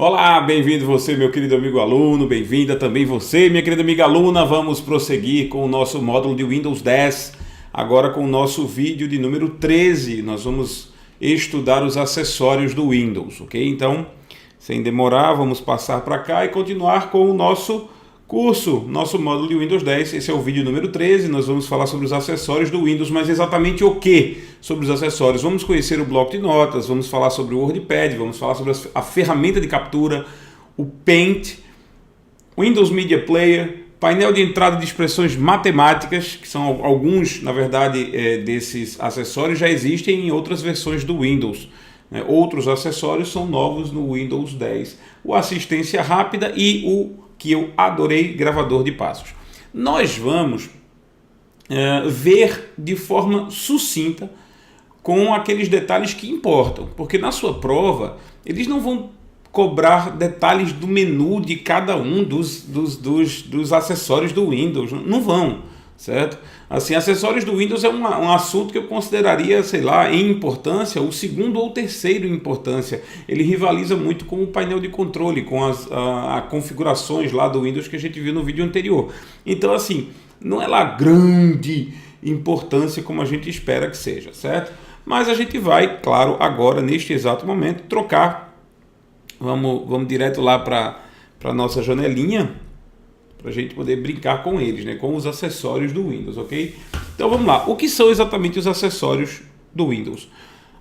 Olá, bem-vindo você, meu querido amigo aluno, bem-vinda também você, minha querida amiga aluna. Vamos prosseguir com o nosso módulo de Windows 10, agora com o nosso vídeo de número 13. Nós vamos estudar os acessórios do Windows, ok? Então, sem demorar, vamos passar para cá e continuar com o nosso curso, nosso módulo de Windows 10. Esse é o vídeo número 13, nós vamos falar sobre os acessórios do Windows, mas exatamente o que sobre os acessórios? Vamos conhecer o bloco de notas, vamos falar sobre o WordPad, vamos falar sobre a ferramenta de captura, o Paint, Windows Media Player, painel de entrada de expressões matemáticas, que são alguns, na verdade, desses acessórios já existem em outras versões do Windows. Outros acessórios são novos no Windows 10. O assistência rápida e o que eu adorei, gravador de passos. Nós vamos ver de forma sucinta com aqueles detalhes que importam, porque na sua prova eles não vão cobrar detalhes do menu de cada um dos acessórios do Windows, não vão, certo? Assim, acessórios do Windows é um assunto que eu consideraria, sei lá, em importância, o segundo ou terceiro em importância. Ele rivaliza muito com o painel de controle, com as configurações lá do Windows que a gente viu no vídeo anterior. Então, assim, não é lá grande importância como a gente espera que seja, certo? Mas a gente vai, claro, agora, neste exato momento, trocar. Vamos direto lá para a nossa janelinha, para a gente poder brincar com eles, né? Com os acessórios do Windows, ok? Então vamos lá. O que são exatamente os acessórios do Windows?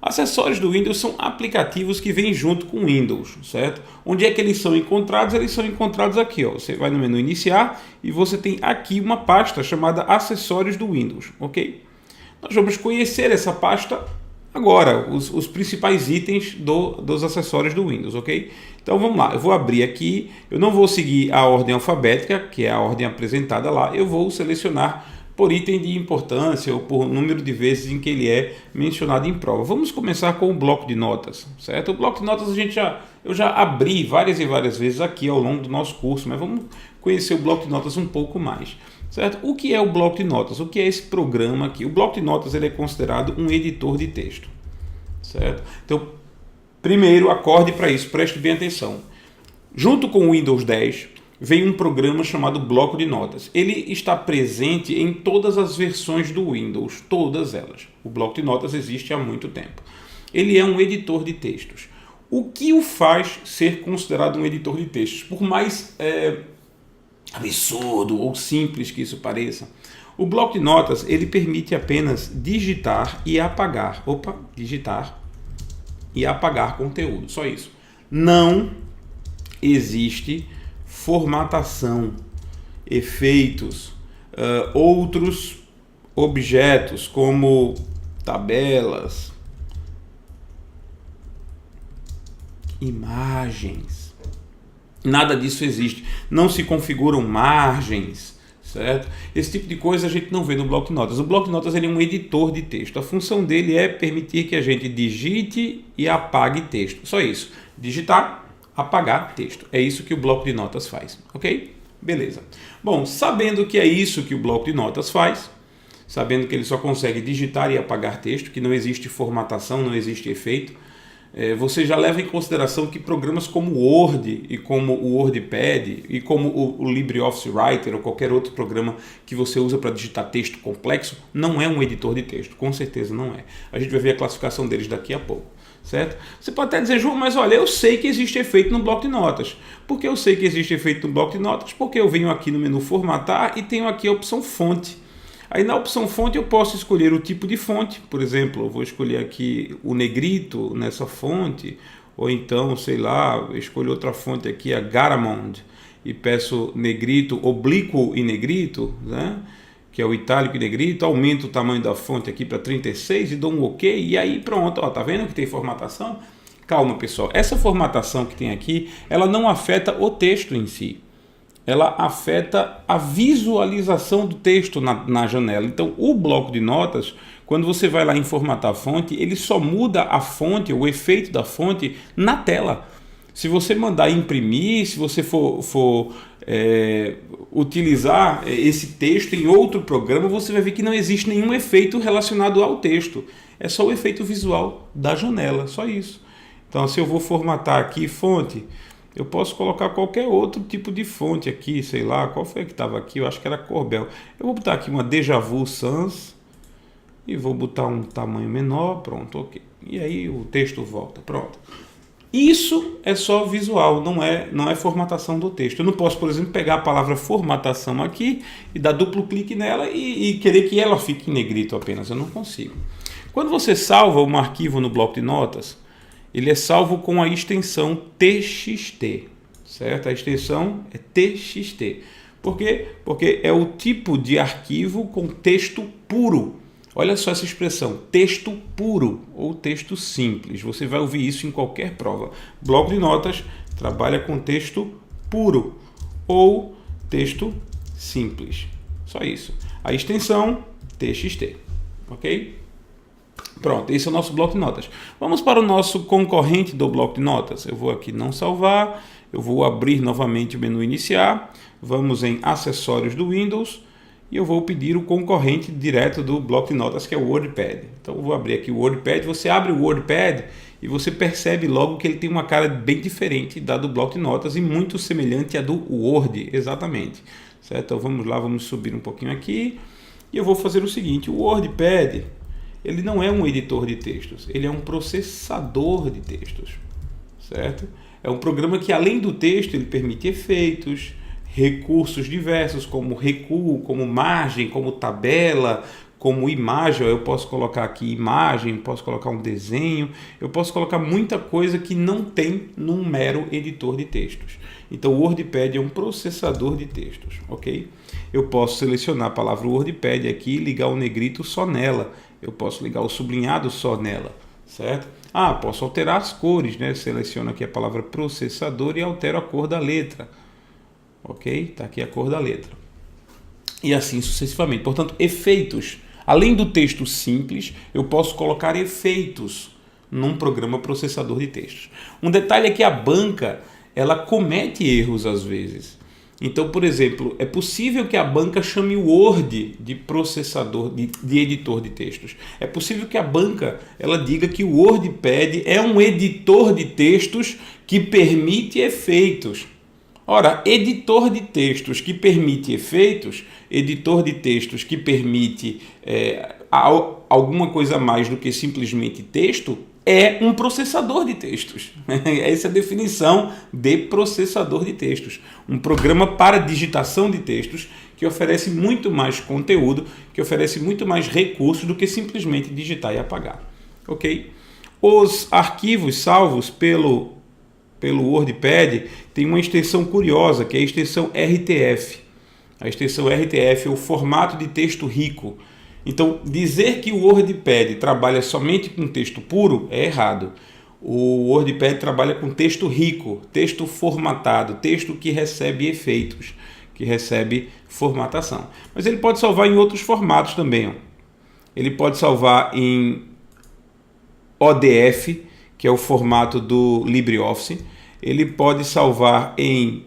Acessórios do Windows são aplicativos que vêm junto com o Windows, certo? Onde é que eles são encontrados? Eles são encontrados aqui, ó. Você vai no menu iniciar e você tem aqui uma pasta chamada acessórios do Windows, ok? Nós vamos conhecer essa pasta agora, os principais itens dos acessórios do Windows, ok? Então vamos lá, eu vou abrir aqui, eu não vou seguir a ordem alfabética, que é a ordem apresentada lá, eu vou selecionar por item de importância ou por número de vezes em que ele é mencionado em prova. Vamos começar com o bloco de notas, certo? O bloco de notas eu já abri várias e várias vezes aqui ao longo do nosso curso, mas vamos conhecer o bloco de notas um pouco mais. Certo? O que é o bloco de notas? O que é esse programa aqui? O bloco de notas ele é considerado um editor de texto. Certo? Então, primeiro, acorde para isso, preste bem atenção. Junto com o Windows 10, vem um programa chamado bloco de notas. Ele está presente em todas as versões do Windows, todas elas. O bloco de notas existe há muito tempo. Ele é um editor de textos. O que o faz ser considerado um editor de textos? Por mais absurdo ou simples que isso pareça, o bloco de notas ele permite apenas digitar e apagar. Digitar e apagar conteúdo, só isso. Não existe formatação, efeitos, outros objetos como tabelas, imagens. Nada disso existe. Não se configuram margens, certo? Esse tipo de coisa a gente não vê no bloco de notas. O bloco de notas ele é um editor de texto. A função dele é permitir que a gente digite e apague texto. Só isso. Digitar, apagar texto. É isso que o bloco de notas faz, ok? Beleza. Bom, sabendo que é isso que o bloco de notas faz, sabendo que ele só consegue digitar e apagar texto, que não existe formatação, não existe efeito, você já leva em consideração que programas como o Word e como o WordPad e como o LibreOffice Writer ou qualquer outro programa que você usa para digitar texto complexo não é um editor de texto, com certeza não é. A gente vai ver a classificação deles daqui a pouco, certo? Você pode até dizer, João, mas olha, eu sei que existe efeito no bloco de notas. Por que eu sei que existe efeito no bloco de notas? Porque eu venho aqui no menu formatar e tenho aqui a opção fonte. Aí na opção fonte eu posso escolher o tipo de fonte, por exemplo, eu vou escolher aqui o negrito nessa fonte, ou então, sei lá, escolho outra fonte aqui, a Garamond, e peço negrito, oblíquo e negrito, né? Que é o itálico e negrito, aumento o tamanho da fonte aqui para 36 e dou um OK, e aí pronto, ó, tá vendo que tem formatação? Calma pessoal, essa formatação que tem aqui, ela não afeta o texto em si. Ela afeta a visualização do texto na janela. Então, o bloco de notas, quando você vai lá em formatar a fonte, ele só muda a fonte, o efeito da fonte, na tela. Se você mandar imprimir, se você for utilizar esse texto em outro programa, você vai ver que não existe nenhum efeito relacionado ao texto. É só o efeito visual da janela, só isso. Então, se eu vou formatar aqui fonte, Eu posso colocar qualquer outro tipo de fonte aqui, sei lá, qual foi que estava aqui? Eu acho que era Corbel. Eu vou botar aqui uma Deja Vu Sans e vou botar um tamanho menor, pronto, ok. E aí o texto volta, pronto. Isso é só visual, não é formatação do texto. Eu não posso, por exemplo, pegar a palavra formatação aqui e dar duplo clique nela e querer que ela fique em negrito apenas. Eu não consigo. Quando você salva um arquivo no bloco de notas, ele é salvo com a extensão TXT, certo? A extensão é TXT. Por quê? Porque é o tipo de arquivo com texto puro. Olha só essa expressão, texto puro ou texto simples. Você vai ouvir isso em qualquer prova. Bloco de notas trabalha com texto puro ou texto simples. Só isso. A extensão TXT, ok? Pronto, esse é o nosso bloco de notas. Vamos para o nosso concorrente do bloco de notas. Eu vou aqui não salvar, eu vou abrir novamente o menu iniciar, vamos em acessórios do Windows e eu vou pedir o concorrente direto do bloco de notas, que é o WordPad. Então eu vou abrir aqui o WordPad, você abre o WordPad e você percebe logo que ele tem uma cara bem diferente da do bloco de notas e muito semelhante à do Word, exatamente. Certo? Então vamos lá, vamos subir um pouquinho aqui e eu vou fazer o seguinte, o WordPad, ele não é um editor de textos, ele é um processador de textos, certo? É um programa que, além do texto, ele permite efeitos, recursos diversos, como recuo, como margem, como tabela, como imagem. Eu posso colocar aqui imagem, posso colocar um desenho, eu posso colocar muita coisa que não tem num mero editor de textos. Então o WordPad é um processador de textos, ok? Eu posso selecionar a palavra WordPad aqui e ligar o negrito só nela. Eu posso ligar o sublinhado só nela, certo? Posso alterar as cores, né? Seleciono aqui a palavra processador e altero a cor da letra. Ok? Está aqui a cor da letra. E assim sucessivamente. Portanto, efeitos. Além do texto simples, eu posso colocar efeitos num programa processador de textos. Um detalhe é que a banca, ela comete erros às vezes. Então, por exemplo, é possível que a banca chame o Word de processador, de editor de textos. É possível que a banca ela diga que o WordPad é um editor de textos que permite efeitos. Ora, editor de textos que permite efeitos, editor de textos que permite alguma coisa a mais do que simplesmente texto, é um processador de textos. Essa é a definição de processador de textos. Um programa para digitação de textos que oferece muito mais conteúdo, que oferece muito mais recursos do que simplesmente digitar e apagar. Ok? Os arquivos salvos pelo WordPad tem uma extensão curiosa, que é a extensão RTF. A extensão RTF é o formato de texto rico. Então, dizer que o WordPad trabalha somente com texto puro é errado. O WordPad trabalha com texto rico, texto formatado, texto que recebe efeitos, que recebe formatação. Mas ele pode salvar em outros formatos também. Ó. Ele pode salvar em ODF, que é o formato do LibreOffice. Ele pode salvar em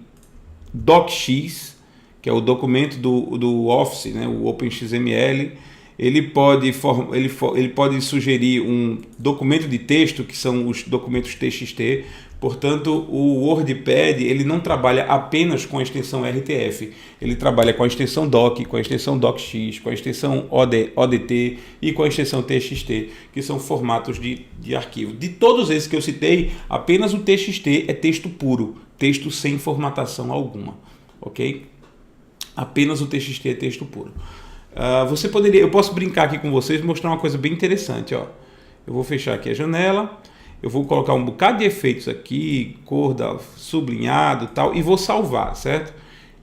DocX, que é o documento do Office, né, o OpenXML. Ele pode sugerir um documento de texto, que são os documentos TXT. Portanto, o WordPad ele não trabalha apenas com a extensão RTF. Ele trabalha com a extensão Doc, com a extensão DocX, com a extensão ODT e com a extensão TXT, que são formatos de arquivo. De todos esses que eu citei, apenas o TXT é texto puro, texto sem formatação alguma. Ok? Apenas o TXT é texto puro. Eu posso brincar aqui com vocês e mostrar uma coisa bem interessante. Ó. Eu vou fechar aqui a janela, eu vou colocar um bocado de efeitos aqui, cor sublinhado e tal, e vou salvar, certo?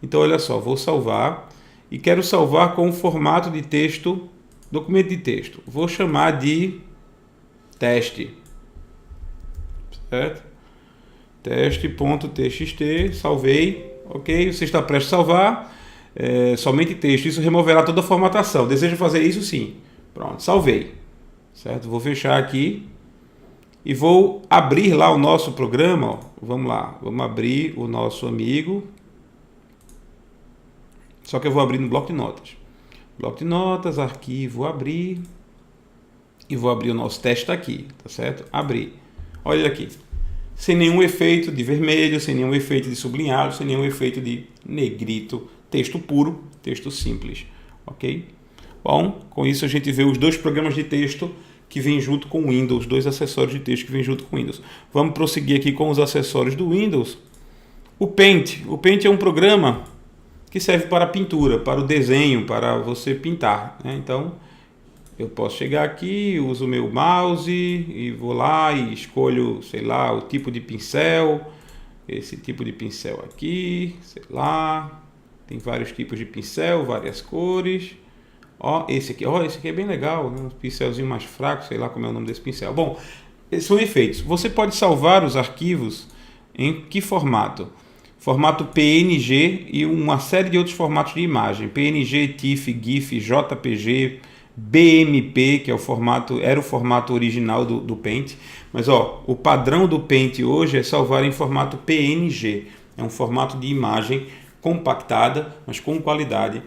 Então, olha só, vou salvar e quero salvar com o formato de texto, documento de texto. Vou chamar de teste, certo? Teste.txt, salvei, ok? Você está prestes a salvar. Somente texto, isso removerá toda a formatação. Deseja fazer isso? Sim. Pronto, salvei. Certo? Vou fechar aqui e vou abrir lá o nosso programa. Ó. Vamos lá, vamos abrir o nosso amigo. Só que eu vou abrir no bloco de notas. Bloco de notas, arquivo, abrir. E vou abrir o nosso teste aqui, tá certo? Abrir. Olha aqui. sem nenhum efeito de vermelho, sem nenhum efeito de sublinhado, sem nenhum efeito de negrito, texto puro, texto simples, ok? Bom, com isso a gente vê os dois programas de texto que vêm junto com o Windows, dois acessórios de texto que vêm junto com o Windows. Vamos prosseguir aqui com os acessórios do Windows. O Paint é um programa que serve para a pintura, para o desenho, para você pintar, né? Então, eu posso chegar aqui, uso o meu mouse e vou lá e escolho, sei lá, o tipo de pincel, esse tipo de pincel aqui, sei lá, tem vários tipos de pincel, várias cores. Esse aqui é bem legal, né? Um pincelzinho mais fraco, sei lá como é o nome desse pincel. Bom, esses são efeitos. Você pode salvar os arquivos em que formato? Formato PNG e uma série de outros formatos de imagem. PNG, TIFF, GIF, JPG, BMP, que é era o formato original do Paint. Mas o padrão do Paint hoje é salvar em formato PNG. É um formato de imagem compactada, mas com qualidade.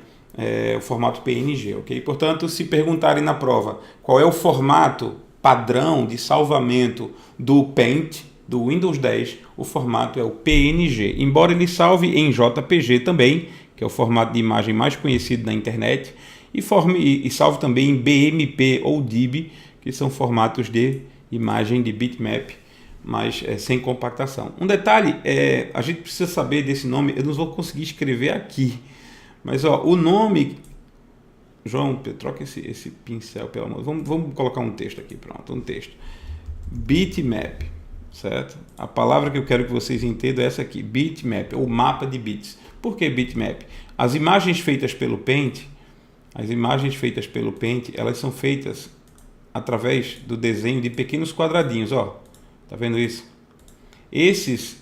O formato PNG, ok? Portanto, se perguntarem na prova qual é o formato padrão de salvamento do Paint, do Windows 10, o formato é o PNG, embora ele salve em JPG também, que é o formato de imagem mais conhecido na internet, e salve também em BMP ou DIB, que são formatos de imagem de bitmap, mas sem compactação. Um detalhe, a gente precisa saber desse nome, eu não vou conseguir escrever aqui, mas o nome... João, troca esse pincel, pelo amor. Vamos colocar um texto aqui, pronto, um texto. Bitmap, certo? A palavra que eu quero que vocês entendam é essa aqui, bitmap, ou mapa de bits. Por que bitmap? As imagens feitas pelo Paint, elas são feitas através do desenho de pequenos quadradinhos, tá vendo isso? Esses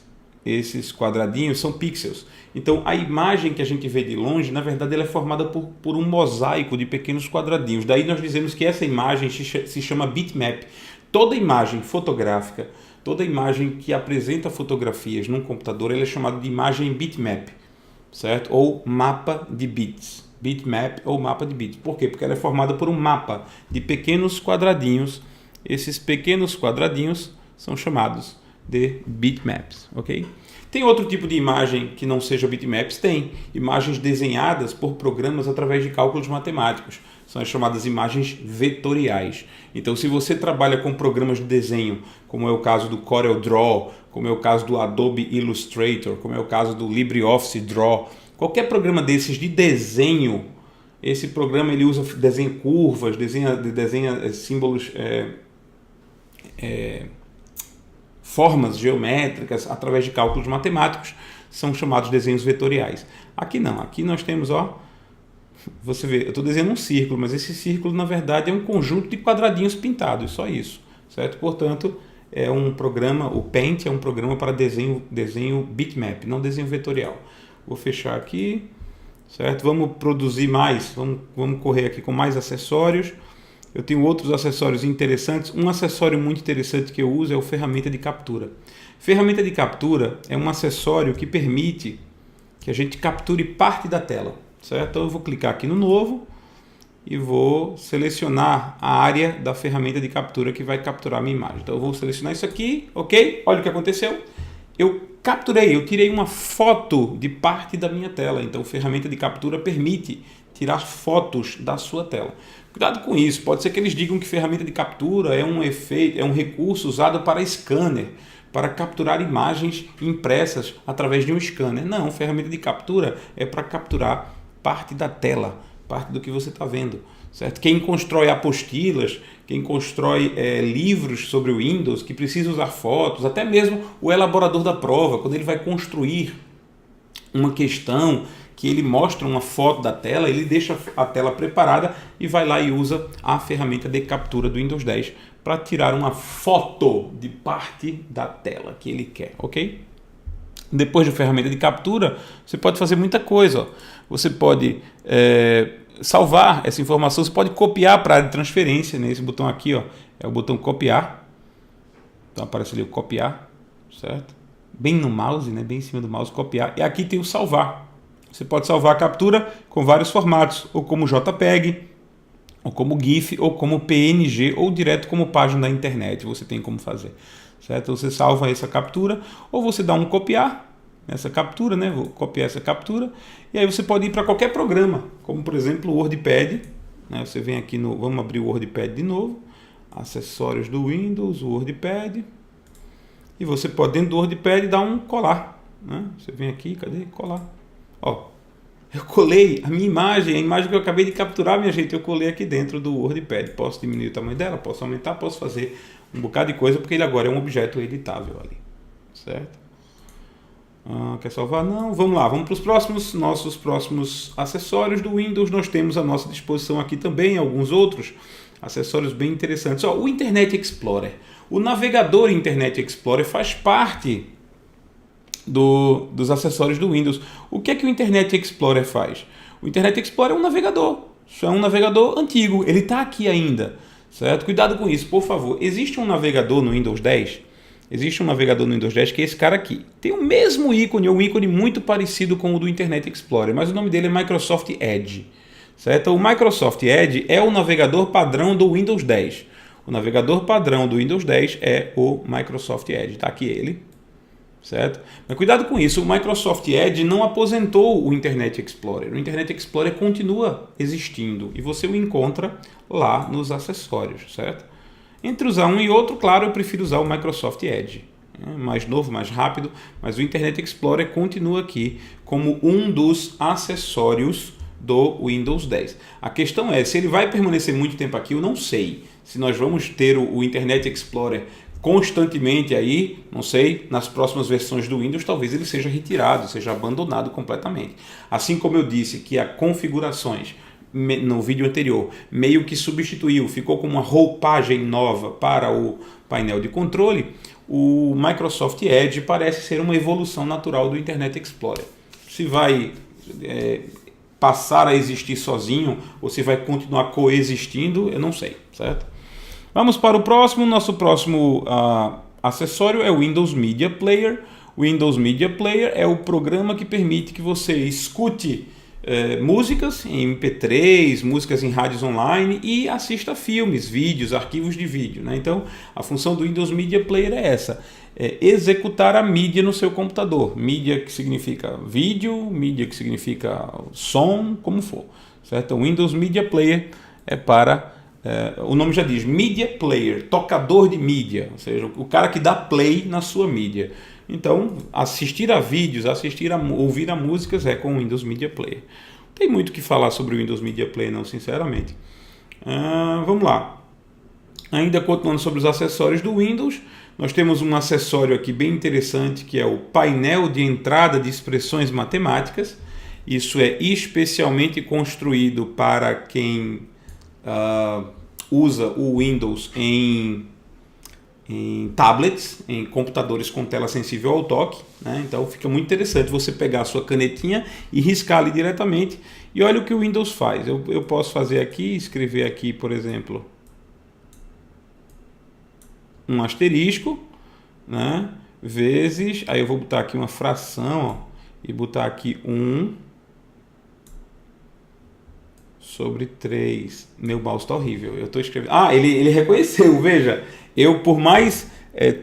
quadradinhos são pixels. Então, a imagem que a gente vê de longe, na verdade, ela é formada por um mosaico de pequenos quadradinhos. Daí nós dizemos que essa imagem se chama bitmap. Toda imagem fotográfica, toda imagem que apresenta fotografias num computador, ela é chamada de imagem bitmap, certo? Ou mapa de bits. Bitmap ou mapa de bits. Por quê? Porque ela é formada por um mapa de pequenos quadradinhos. Esses pequenos quadradinhos são chamados de bitmaps, ok? Tem outro tipo de imagem que não seja bitmaps? Tem. Imagens desenhadas por programas através de cálculos matemáticos. São as chamadas imagens vetoriais. Então, se você trabalha com programas de desenho, como é o caso do Corel Draw, como é o caso do Adobe Illustrator, como é o caso do LibreOffice Draw, qualquer programa desses de desenho, esse programa ele desenha curvas, desenha símbolos, formas geométricas através de cálculos matemáticos, são chamados desenhos vetoriais. Aqui não, aqui nós temos, você vê, eu estou desenhando um círculo, mas esse círculo na verdade é um conjunto de quadradinhos pintados, só isso, certo? Portanto, é um programa, o Paint é um programa para desenho bitmap, não desenho vetorial. Vou fechar aqui, certo? Vamos produzir mais, vamos correr aqui com mais acessórios. Eu tenho outros acessórios interessantes. Um acessório muito interessante que eu uso é o ferramenta de captura. Ferramenta de captura é um acessório que permite que a gente capture parte da tela, certo? Então eu vou clicar aqui no novo e vou selecionar a área da ferramenta de captura que vai capturar a minha imagem. Então eu vou selecionar isso aqui, ok? Olha o que aconteceu. Eu tirei uma foto de parte da minha tela. Então a ferramenta de captura permite tirar fotos da sua tela. Cuidado com isso, pode ser que eles digam que ferramenta de captura é um recurso usado para scanner, para capturar imagens impressas através de um scanner. Não, ferramenta de captura é para capturar parte da tela, parte do que você está vendo, certo? Quem constrói apostilas, quem constrói livros sobre o Windows, que precisa usar fotos, até mesmo o elaborador da prova, quando ele vai construir uma questão que ele mostra uma foto da tela, ele deixa a tela preparada e vai lá e usa a ferramenta de captura do Windows 10 para tirar uma foto de parte da tela que ele quer, ok? Depois da ferramenta de captura, você pode fazer muita coisa. Você pode salvar essa informação, você pode copiar para a área de transferência, né? Esse botão aqui, é o botão copiar. Então aparece ali o copiar, certo? Bem no mouse, né? Bem em cima do mouse, copiar. E aqui tem o salvar. Você pode salvar a captura com vários formatos, ou como JPEG, ou como GIF, ou como PNG, ou direto como página da internet. Você tem como fazer, certo? Você salva essa captura, ou você dá um copiar nessa captura, né? Vou copiar essa captura, e aí você pode ir para qualquer programa, como por exemplo o WordPad, né? Você vem aqui no, vamos abrir o WordPad de novo, acessórios do Windows, WordPad, e você pode dentro do WordPad dar um colar, né? Você vem aqui, cadê? Colar. Ó, eu colei a minha imagem, a imagem que eu acabei de capturar, minha gente, eu colei aqui dentro do WordPad. Posso diminuir o tamanho dela, posso aumentar, posso fazer um bocado de coisa, porque ele agora é um objeto editável ali, certo? Quer salvar? Não. Vamos lá, vamos para os nossos próximos acessórios do Windows. Nós temos à nossa disposição aqui também alguns outros acessórios bem interessantes. Ó, o Internet Explorer. O navegador Internet Explorer faz parte dos acessórios do Windows. O que é que o Internet Explorer faz? O Internet Explorer é um navegador. Isso é um navegador antigo. Ele está aqui ainda, certo? Cuidado com isso, por favor. Existe um navegador no Windows 10? Existe um navegador no Windows 10 que é esse cara aqui. Tem o mesmo ícone, um ícone muito parecido com o do Internet Explorer, mas o nome dele é Microsoft Edge, certo? O Microsoft Edge é o navegador padrão do Windows 10. O navegador padrão do Windows 10 é o Microsoft Edge. Está aqui ele, certo? Mas cuidado com isso, o Microsoft Edge não aposentou o Internet Explorer. O Internet Explorer continua existindo e você o encontra lá nos acessórios, certo? Entre usar um e outro, claro, eu prefiro usar o Microsoft Edge. É mais novo, mais rápido, mas o Internet Explorer continua aqui como um dos acessórios do Windows 10. A questão é, se ele vai permanecer muito tempo aqui, eu não sei. Se nós vamos ter o Internet Explorer constantemente aí, não sei, nas próximas versões do Windows, talvez ele seja retirado, seja abandonado completamente. Assim como eu disse que há configurações no vídeo anterior, meio que substituiu, ficou com uma roupagem nova para o painel de controle, o Microsoft Edge parece ser uma evolução natural do Internet Explorer. Se vai passar a existir sozinho ou se vai continuar coexistindo, eu não sei, certo? Vamos para o próximo. Nosso próximo acessório é o Windows Media Player. O Windows Media Player é o programa que permite que você escute músicas em MP3, músicas em rádios online e assista filmes, vídeos, arquivos de vídeo, né? Então, a função do Windows Media Player é essa, executar a mídia no seu computador. Mídia que significa vídeo, mídia que significa som, como for, certo? O Windows Media Player é para, o nome já diz, Media Player, tocador de mídia, ou seja, o cara que dá play na sua mídia. Então, assistir a vídeos, ouvir a músicas é com o Windows Media Player. Não tem muito o que falar sobre o Windows Media Player, não, sinceramente. Vamos lá. Ainda continuando sobre os acessórios do Windows, nós temos um acessório aqui bem interessante, que é o painel de entrada de expressões matemáticas. Isso é especialmente construído para quem usa o Windows em tablets, em computadores com tela sensível ao toque, né? Então fica muito interessante você pegar a sua canetinha e riscar ali diretamente. E olha o que o Windows faz. Eu posso fazer aqui, escrever aqui, por exemplo, um asterisco, né? Vezes, aí eu vou botar aqui uma fração, ó, e botar aqui 1 sobre 3. Meu mouse está horrível. Eu estou escrevendo. Ele reconheceu, veja. Eu, por mais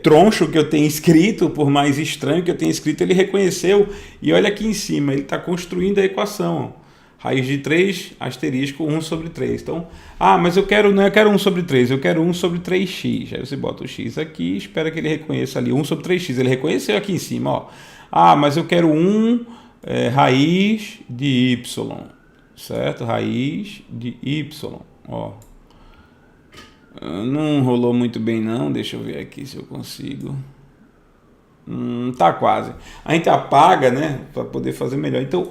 troncho que eu tenha escrito, por mais estranho que eu tenha escrito, ele reconheceu. E olha aqui em cima, ele está construindo a equação. Ó. Raiz de 3, asterisco 1 sobre 3. Então, mas eu quero 1 sobre 3, eu quero 1 sobre 3x. Aí você bota o x aqui, espera que ele reconheça ali 1 sobre 3x. Ele reconheceu aqui em cima. Ó. Mas eu quero 1 raiz de y. Certo? Raiz de y. Ó. Não rolou muito bem não. Deixa eu ver aqui se eu consigo. Tá quase. A gente apaga, né, para poder fazer melhor. Então,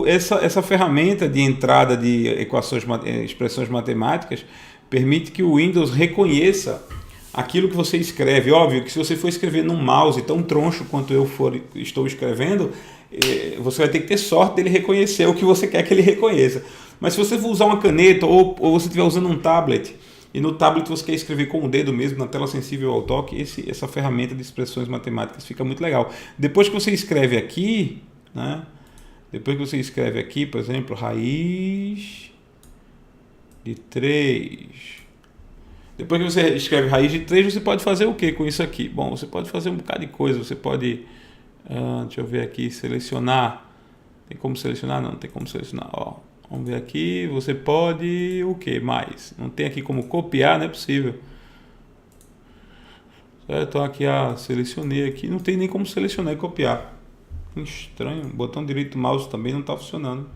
essa ferramenta de entrada de expressões matemáticas permite que o Windows reconheça aquilo que você escreve. Óbvio que se você for escrever num mouse tão troncho quanto estou escrevendo, você vai ter que ter sorte dele reconhecer o que você quer que ele reconheça. Mas se você for usar uma caneta ou você estiver usando um tablet, e no tablet você quer escrever com o dedo mesmo, na tela sensível ao toque, essa ferramenta de expressões matemáticas fica muito legal. Depois que você escreve aqui, né? Depois que você escreve aqui, por exemplo, raiz de 3. Depois que você escreve raiz de 3, você pode fazer o que com isso aqui? Bom, você pode fazer um bocado de coisa. Você pode, deixa eu ver aqui, selecionar. Tem como selecionar? Não, não tem como selecionar. Ó, vamos ver aqui, você pode o que mais? Não tem aqui como copiar, não é possível. Então aqui, selecionei aqui, não tem nem como selecionar e copiar. Estranho, o botão direito do mouse também não está funcionando.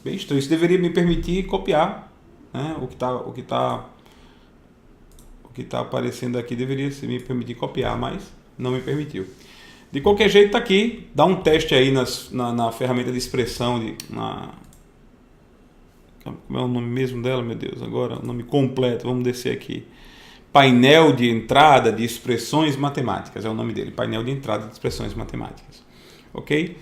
Bem estranho, isso deveria me permitir copiar, né? O que tá aparecendo aqui deveria me permitir copiar, mas não me permitiu. De qualquer jeito, está aqui, dá um teste aí na ferramenta de expressão, como é o nome mesmo dela, meu Deus, agora o nome completo, vamos descer aqui. Painel de entrada de expressões matemáticas, é o nome dele, painel de entrada de expressões matemáticas, ok?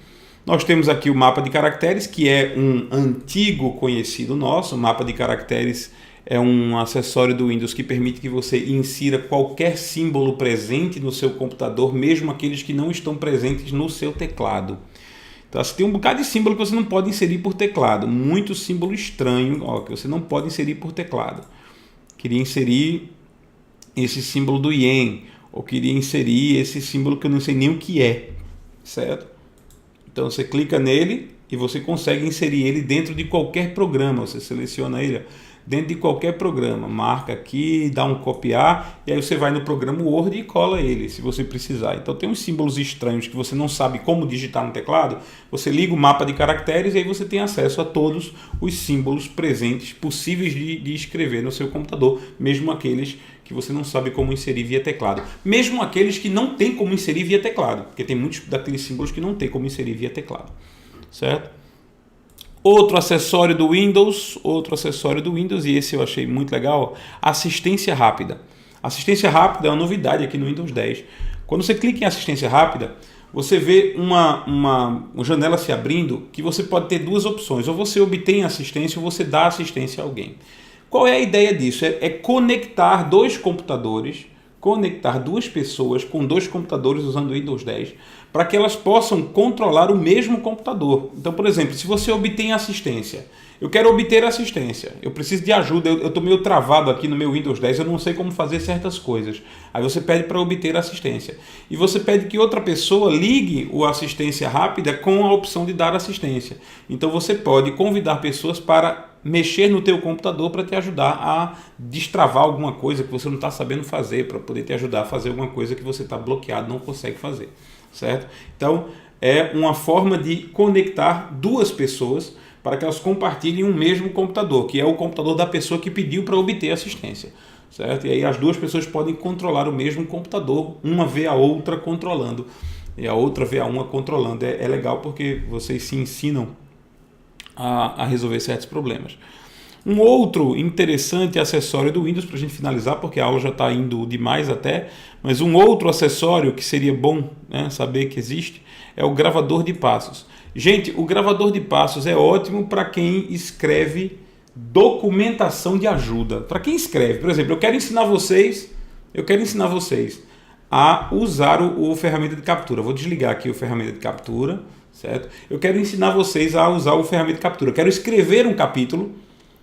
Nós temos aqui o mapa de caracteres, que é um antigo conhecido nosso. O mapa de caracteres é um acessório do Windows que permite que você insira qualquer símbolo presente no seu computador, mesmo aqueles que não estão presentes no seu teclado. Então, você tem um bocado de símbolo que você não pode inserir por teclado, muito símbolo estranho, que você não pode inserir por teclado. Queria inserir esse símbolo do ien, ou queria inserir esse símbolo que eu não sei nem o que é, certo? Então você clica nele e você consegue inserir ele dentro de qualquer programa. Você seleciona ele dentro de qualquer programa, marca aqui, dá um copiar, e aí você vai no programa Word e cola ele, se você precisar. Então tem uns símbolos estranhos que você não sabe como digitar no teclado, você liga o mapa de caracteres e aí você tem acesso a todos os símbolos presentes, possíveis de escrever no seu computador, mesmo aqueles que você não sabe como inserir via teclado. Mesmo aqueles que não tem como inserir via teclado, porque tem muitos daqueles símbolos que não tem como inserir via teclado, certo? Outro acessório do Windows, e esse eu achei muito legal, assistência rápida. Assistência rápida é uma novidade aqui no Windows 10. Quando você clica em assistência rápida, você vê uma janela se abrindo que você pode ter duas opções. Ou você obtém assistência ou você dá assistência a alguém. Qual é a ideia disso? É conectar dois computadores, conectar duas pessoas com dois computadores usando o Windows 10 para que elas possam controlar o mesmo computador. Então, por exemplo, se você obtém assistência, eu quero obter assistência, eu preciso de ajuda, eu estou meio travado aqui no meu Windows 10, eu não sei como fazer certas coisas. Aí você pede para obter assistência. E você pede que outra pessoa ligue o assistência rápida com a opção de dar assistência. Então você pode convidar pessoas para mexer no teu computador para te ajudar a destravar alguma coisa que você não está sabendo fazer, para poder te ajudar a fazer alguma coisa que você está bloqueado, não consegue fazer, certo? Então é uma forma de conectar duas pessoas para que elas compartilhem um mesmo computador, que é o computador da pessoa que pediu para obter assistência, certo? E aí as duas pessoas podem controlar o mesmo computador, uma vê a outra controlando e a outra vê a uma controlando. É legal porque vocês se ensinam a resolver certos problemas. Um outro interessante acessório do Windows, para a gente finalizar, porque a aula já está indo demais até, mas um outro acessório que seria bom, né, saber que existe, é o gravador de passos. Gente, o gravador de passos é ótimo para quem escreve documentação de ajuda. Para quem escreve, por exemplo, eu quero ensinar vocês a usar o ferramenta de captura. Vou desligar aqui o ferramenta de captura, certo? Eu quero ensinar vocês a usar o ferramenta de captura. Eu quero escrever um capítulo,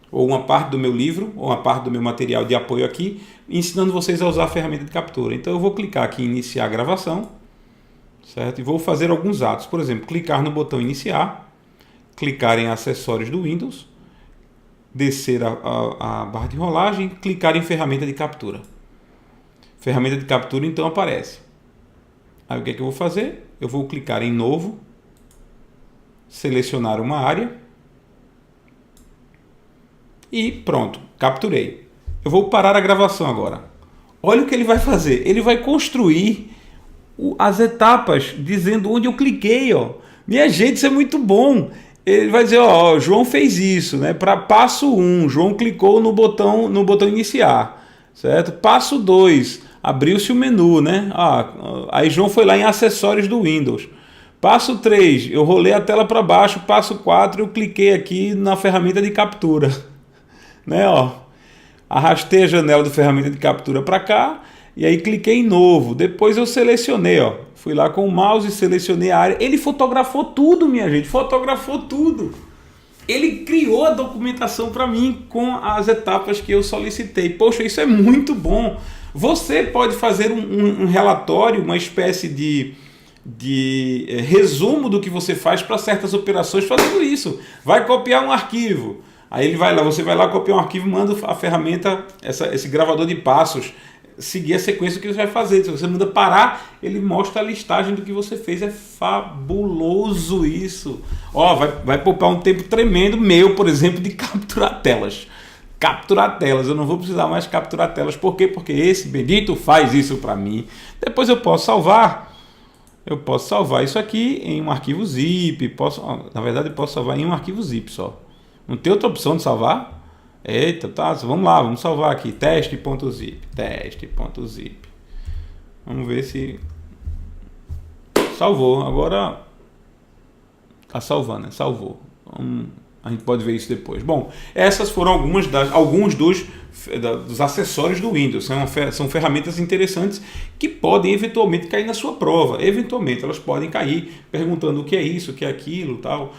ou uma parte do meu livro, ou uma parte do meu material de apoio aqui, ensinando vocês a usar a ferramenta de captura. Então eu vou clicar aqui em iniciar a gravação, certo? E vou fazer alguns atos. Por exemplo, clicar no botão iniciar, clicar em acessórios do Windows, descer a barra de rolagem, clicar em ferramenta de captura. Ferramenta de captura então aparece. Aí o que é que eu vou fazer? Eu vou clicar em novo, selecionar uma área e pronto, capturei. Eu vou parar a gravação agora. Olha o que ele vai fazer. Ele vai construir as etapas dizendo onde eu cliquei. Minha gente, isso é muito bom. Ele vai dizer, João fez isso, né? Para passo 1, João clicou no botão iniciar, certo? Passo 2, abriu-se o menu, né? Aí João foi lá em acessórios do Windows. Passo 3, eu rolei a tela para baixo. Passo 4, eu cliquei aqui na ferramenta de captura, né? Arrastei a janela da ferramenta de captura para cá e aí cliquei em novo. Depois eu selecionei, fui lá com o mouse e selecionei a área. Ele fotografou tudo, minha gente, fotografou tudo. Ele criou a documentação para mim com as etapas que eu solicitei. Poxa, isso é muito bom. Você pode fazer um relatório, uma espécie de resumo do que você faz para certas operações fazendo isso. Vai copiar um arquivo. Aí ele vai lá, você vai lá copiar um arquivo, manda a ferramenta, esse gravador de passos, seguir a sequência que você vai fazer. Se você manda parar, ele mostra a listagem do que você fez. É fabuloso isso. Ó, vai poupar um tempo tremendo meu, por exemplo, de capturar telas. Capturar telas, eu não vou precisar mais capturar telas. Por quê? Porque esse bendito faz isso para mim. Depois eu posso salvar. Eu posso salvar isso aqui em um arquivo zip. Na verdade, eu posso salvar em um arquivo zip só. Não tem outra opção de salvar? Eita, tá, vamos lá, vamos salvar aqui, teste.zip, teste.zip. Vamos ver se salvou. Agora tá salvando, né? Salvou. A gente pode ver isso depois. Bom, essas foram alguns dos acessórios do Windows. São ferramentas interessantes que podem eventualmente cair na sua prova. Eventualmente elas podem cair perguntando o que é isso, o que é aquilo, tal.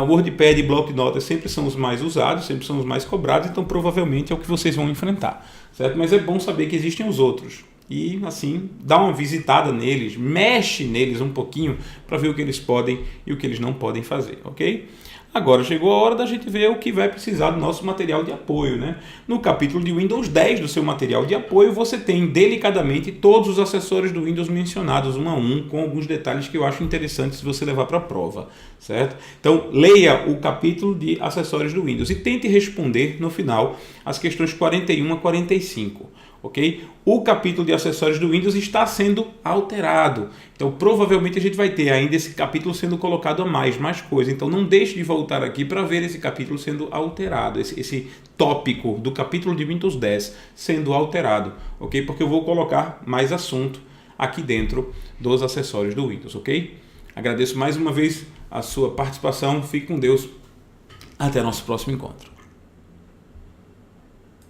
WordPad e Block Notas sempre são os mais usados, sempre são os mais cobrados, então provavelmente é o que vocês vão enfrentar, certo? Mas é bom saber que existem os outros e assim dá uma visitada neles, mexe neles um pouquinho para ver o que eles podem e o que eles não podem fazer, ok? Agora chegou a hora da gente ver o que vai precisar do nosso material de apoio, né? No capítulo de Windows 10 do seu material de apoio, você tem delicadamente todos os acessórios do Windows mencionados, um a um, com alguns detalhes que eu acho interessantes você levar para a prova, certo? Então, leia o capítulo de acessórios do Windows e tente responder no final as questões 41 a 45. Ok? O capítulo de acessórios do Windows está sendo alterado. Então, provavelmente a gente vai ter ainda esse capítulo sendo colocado a mais coisa. Então, não deixe de voltar aqui para ver esse capítulo sendo alterado, esse tópico do capítulo de Windows 10 sendo alterado, ok? Porque eu vou colocar mais assunto aqui dentro dos acessórios do Windows, ok? Agradeço mais uma vez a sua participação. Fique com Deus. Até nosso próximo encontro.